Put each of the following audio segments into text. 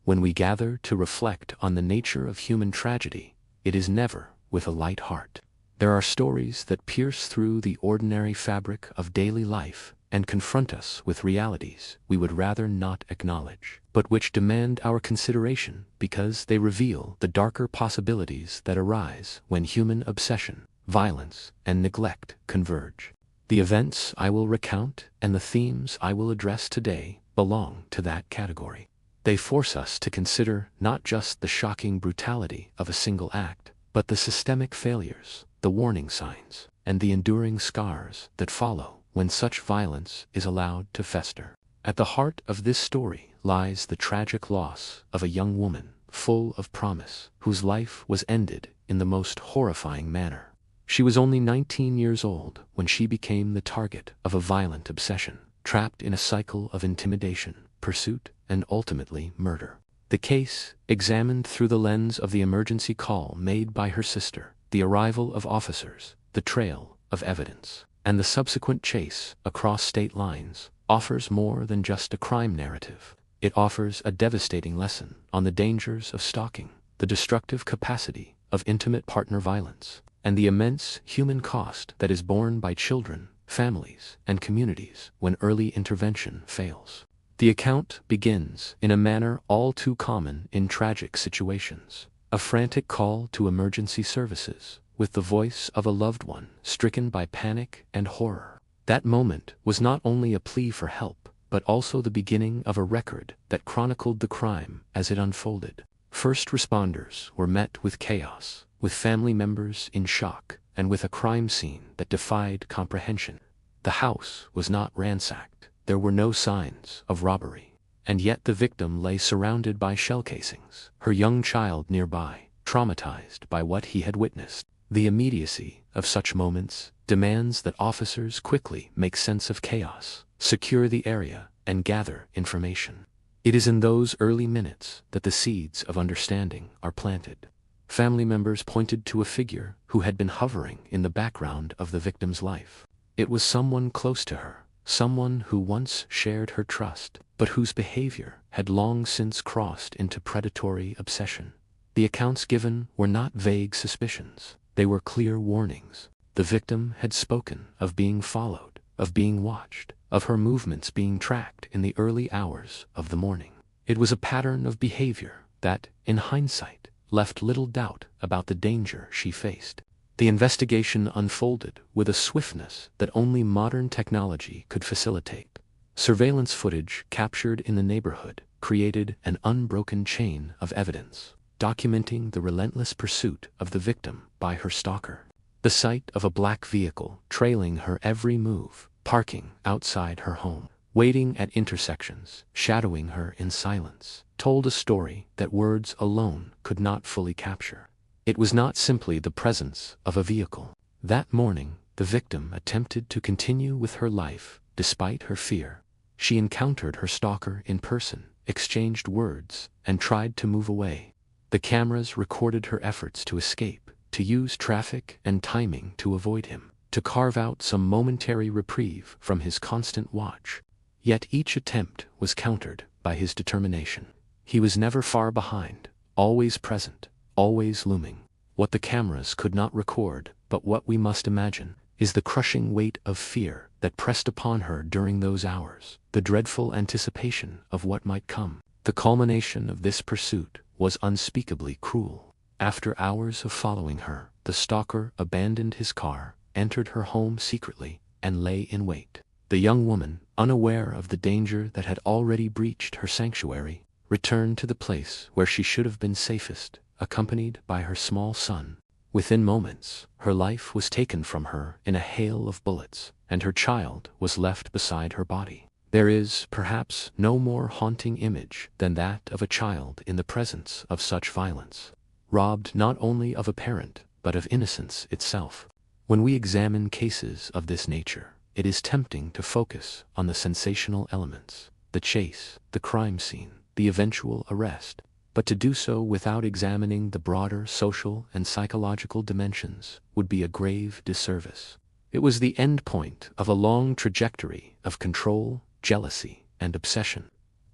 When we gather to reflect on the nature of human tragedy, it is never with a light heart. There are stories that pierce through the ordinary fabric of daily life and confront us with realities we would rather not acknowledge, but which demand our consideration because they reveal the darker possibilities that arise when human obsession, violence, and neglect converge. The events I will recount and the themes I will address today belong to that category. They force us to consider not just the shocking brutality of a single act, but the systemic failures, the warning signs, and the enduring scars that follow when such violence is allowed to fester. At the heart of this story lies the tragic loss of a young woman full of promise, whose life was ended in the most horrifying manner. She was only 19 years old when she became the target of a violent obsession, trapped in a cycle of intimidation, pursuit, and ultimately murder. The case, examined through the lens of the emergency call made by her sister, the arrival of officers, the trail of evidence, and the subsequent chase across state lines, offers more than just a crime narrative. It offers a devastating lesson on the dangers of stalking, the destructive capacity of intimate partner violence, and the immense human cost that is borne by children, families, and communities when early intervention fails. The account begins in a manner all too common in tragic situations: a frantic call to emergency services, with the voice of a loved one stricken by panic and horror. That moment was not only a plea for help, but also the beginning of a record that chronicled the crime as it unfolded. First responders were met with chaos, with family members in shock, and with a crime scene that defied comprehension. The house was not ransacked. There were no signs of robbery. And yet the victim lay surrounded by shell casings, her young child nearby, traumatized by what he had witnessed. The immediacy of such moments demands that officers quickly make sense of chaos, secure the area, and gather information. It is in those early minutes that the seeds of understanding are planted. Family members pointed to a figure who had been hovering in the background of the victim's life. It was someone close to her, someone who once shared her trust, but whose behavior had long since crossed into predatory obsession. The accounts given were not vague suspicions. They were clear warnings. The victim had spoken of being followed, of being watched, of her movements being tracked in the early hours of the morning. It was a pattern of behavior that, in hindsight, left little doubt about the danger she faced. The investigation unfolded with a swiftness that only modern technology could facilitate. Surveillance footage captured in the neighborhood created an unbroken chain of evidence, documenting the relentless pursuit of the victim by her stalker. The sight of a black vehicle trailing her every move, parking outside her home, waiting at intersections, shadowing her in silence, told a story that words alone could not fully capture. It was not simply the presence of a vehicle. That morning, the victim attempted to continue with her life despite her fear. She encountered her stalker in person, exchanged words, and tried to move away. The cameras recorded her efforts to escape, to use traffic and timing to avoid him, to carve out some momentary reprieve from his constant watch. Yet each attempt was countered by his determination. He was never far behind, always present, always looming. What the cameras could not record, but what we must imagine, is the crushing weight of fear that pressed upon her during those hours, the dreadful anticipation of what might come. The culmination of this pursuit was unspeakably cruel. After hours of following her, the stalker abandoned his car, entered her home secretly, and lay in wait. The young woman, unaware of the danger that had already breached her sanctuary, returned to the place where she should have been safest, accompanied by her small son. Within moments, her life was taken from her in a hail of bullets, and her child was left beside her body. There is, perhaps, no more haunting image than that of a child in the presence of such violence, robbed not only of a parent, but of innocence itself. When we examine cases of this nature, it is tempting to focus on the sensational elements, the chase, the crime scene, the eventual arrest, but to do so without examining the broader social and psychological dimensions would be a grave disservice. It was the end point of a long trajectory of control, jealousy, and obsession.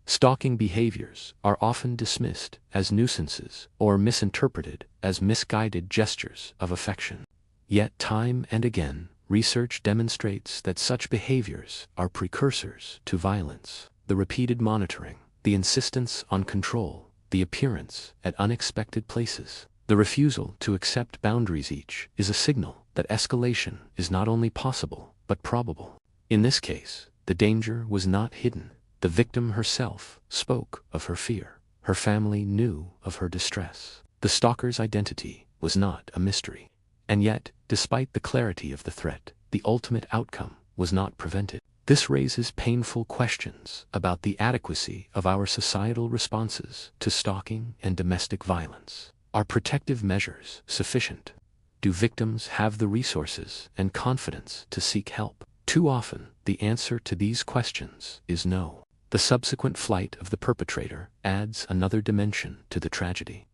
Stalking behaviors are often dismissed as nuisances or misinterpreted as misguided gestures of affection. Yet time and again, research demonstrates that such behaviors are precursors to violence. The repeated monitoring, the insistence on control, the appearance at unexpected places, the refusal to accept boundaries, each is a signal that escalation is not only possible but probable. In this case, the danger was not hidden. The victim herself spoke of her fear. Her family knew of her distress. The stalker's identity was not a mystery. And yet, despite the clarity of the threat, the ultimate outcome was not prevented. This raises painful questions about the adequacy of our societal responses to stalking and domestic violence. Are protective measures sufficient? Do victims have the resources and confidence to seek help? Too often, the answer to these questions is no. The subsequent flight of the perpetrator adds another dimension to the tragedy.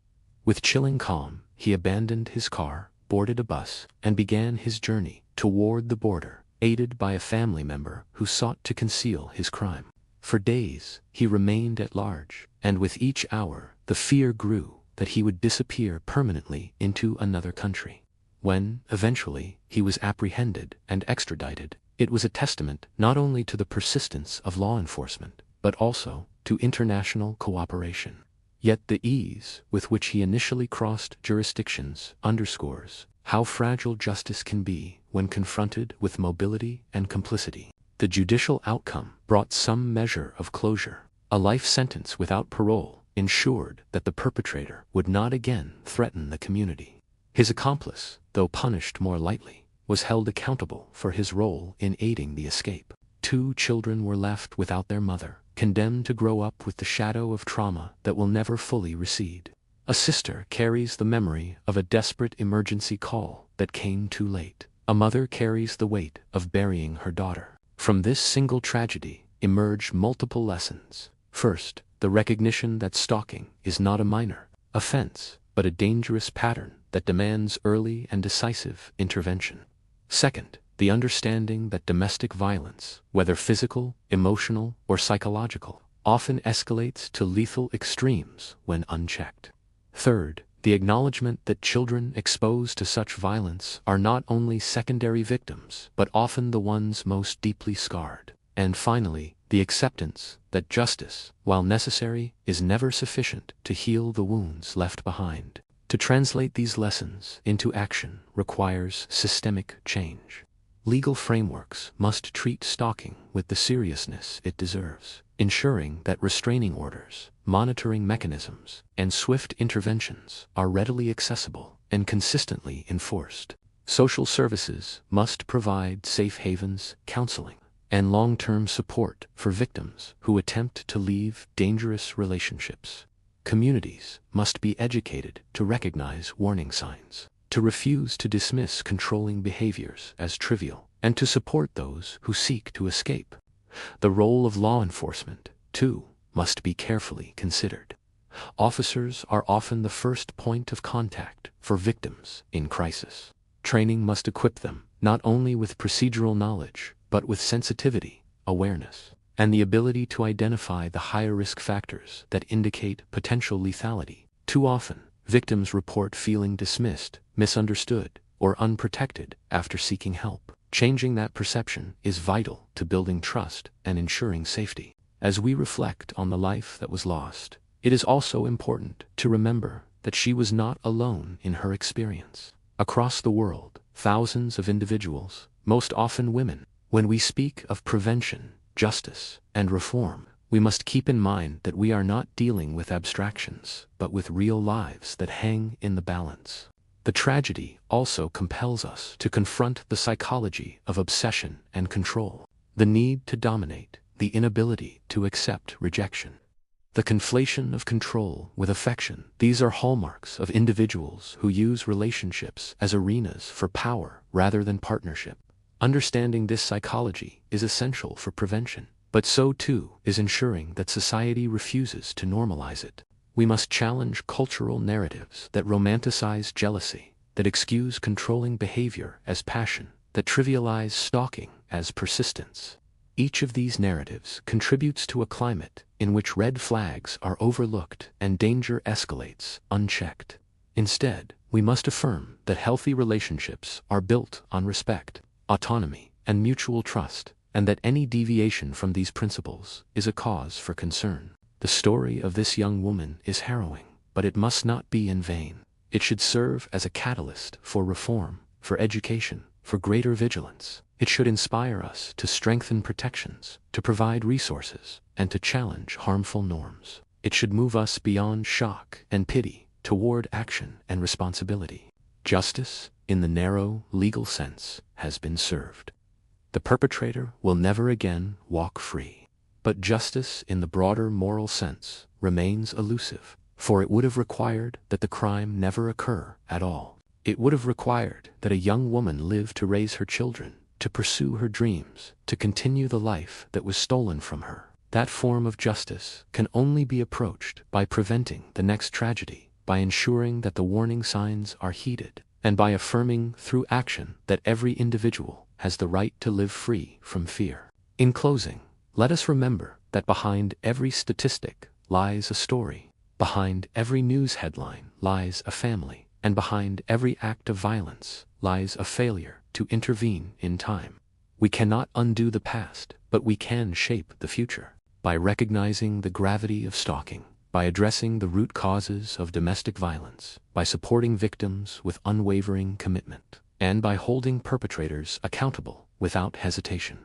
With chilling calm, he abandoned his car, boarded a bus, and began his journey toward the border, aided by a family member who sought to conceal his crime. For days, he remained at large, and with each hour, the fear grew that he would disappear permanently into another country. When, eventually, he was apprehended and extradited, it was a testament not only to the persistence of law enforcement, but also to international cooperation. Yet the ease with which he initially crossed jurisdictions underscores how fragile justice can be when confronted with mobility and complicity. The judicial outcome brought some measure of closure. A life sentence without parole ensured that the perpetrator would not again threaten the community. His accomplice, though punished more lightly, was held accountable for his role in aiding the escape. 2 children were left without their mother, condemned to grow up with the shadow of trauma that will never fully recede. A sister carries the memory of a desperate emergency call that came too late. A mother carries the weight of burying her daughter. From this single tragedy emerge multiple lessons. First, the recognition that stalking is not a minor offense, but a dangerous pattern that demands early and decisive intervention. Second, the understanding that domestic violence, whether physical, emotional, or psychological, often escalates to lethal extremes when unchecked. Third, the acknowledgement that children exposed to such violence are not only secondary victims, but often the ones most deeply scarred. And finally, the acceptance that justice, while necessary, is never sufficient to heal the wounds left behind. To translate these lessons into action requires systemic change. Legal frameworks must treat stalking with the seriousness it deserves, ensuring that restraining orders, monitoring mechanisms, and swift interventions are readily accessible and consistently enforced. Social services must provide safe havens, counseling, and long-term support for victims who attempt to leave dangerous relationships. Communities must be educated to recognize warning signs, to refuse to dismiss controlling behaviors as trivial, and to support those who seek to escape. The role of law enforcement, too, must be carefully considered. Officers are often the first point of contact for victims in crisis. Training must equip them not only with procedural knowledge, but with sensitivity, awareness, and the ability to identify the higher risk factors that indicate potential lethality. Too often, victims report feeling dismissed, misunderstood, or unprotected after seeking help. Changing that perception is vital to building trust and ensuring safety. As we reflect on the life that was lost, it is also important to remember that she was not alone in her experience. Across the world, thousands of individuals, most often women. When we speak of prevention, justice, and reform, we must keep in mind that we are not dealing with abstractions, but with real lives that hang in the balance. The tragedy also compels us to confront the psychology of obsession and control, the need to dominate, the inability to accept rejection, the conflation of control with affection. These are hallmarks of individuals who use relationships as arenas for power rather than partnership. Understanding this psychology is essential for prevention, but so too is ensuring that society refuses to normalize it. We must challenge cultural narratives that romanticize jealousy, that excuse controlling behavior as passion, that trivialize stalking as persistence. Each of these narratives contributes to a climate in which red flags are overlooked and danger escalates unchecked. Instead, we must affirm that healthy relationships are built on respect, autonomy, and mutual trust, and that any deviation from these principles is a cause for concern. The story of this young woman is harrowing, but it must not be in vain. It should serve as a catalyst for reform, for education, for greater vigilance. It should inspire us to strengthen protections, to provide resources, and to challenge harmful norms. It should move us beyond shock and pity toward action and responsibility. Justice, in the narrow legal sense, has been served. The perpetrator will never again walk free. But justice in the broader moral sense remains elusive, for it would have required that the crime never occur at all. It would have required that a young woman live to raise her children, to pursue her dreams, to continue the life that was stolen from her. That form of justice can only be approached by preventing the next tragedy, by ensuring that the warning signs are heeded, and by affirming through action that every individual has the right to live free from fear. In closing, let us remember that behind every statistic lies a story, behind every news headline lies a family, and behind every act of violence lies a failure to intervene in time. We cannot undo the past, but we can shape the future. By recognizing the gravity of stalking, by addressing the root causes of domestic violence, by supporting victims with unwavering commitment, and by holding perpetrators accountable without hesitation,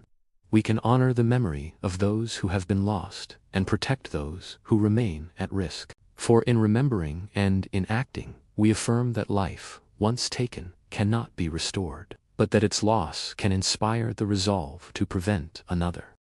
we can honor the memory of those who have been lost and protect those who remain at risk. For in remembering and in acting, we affirm that life, once taken, cannot be restored, but that its loss can inspire the resolve to prevent another.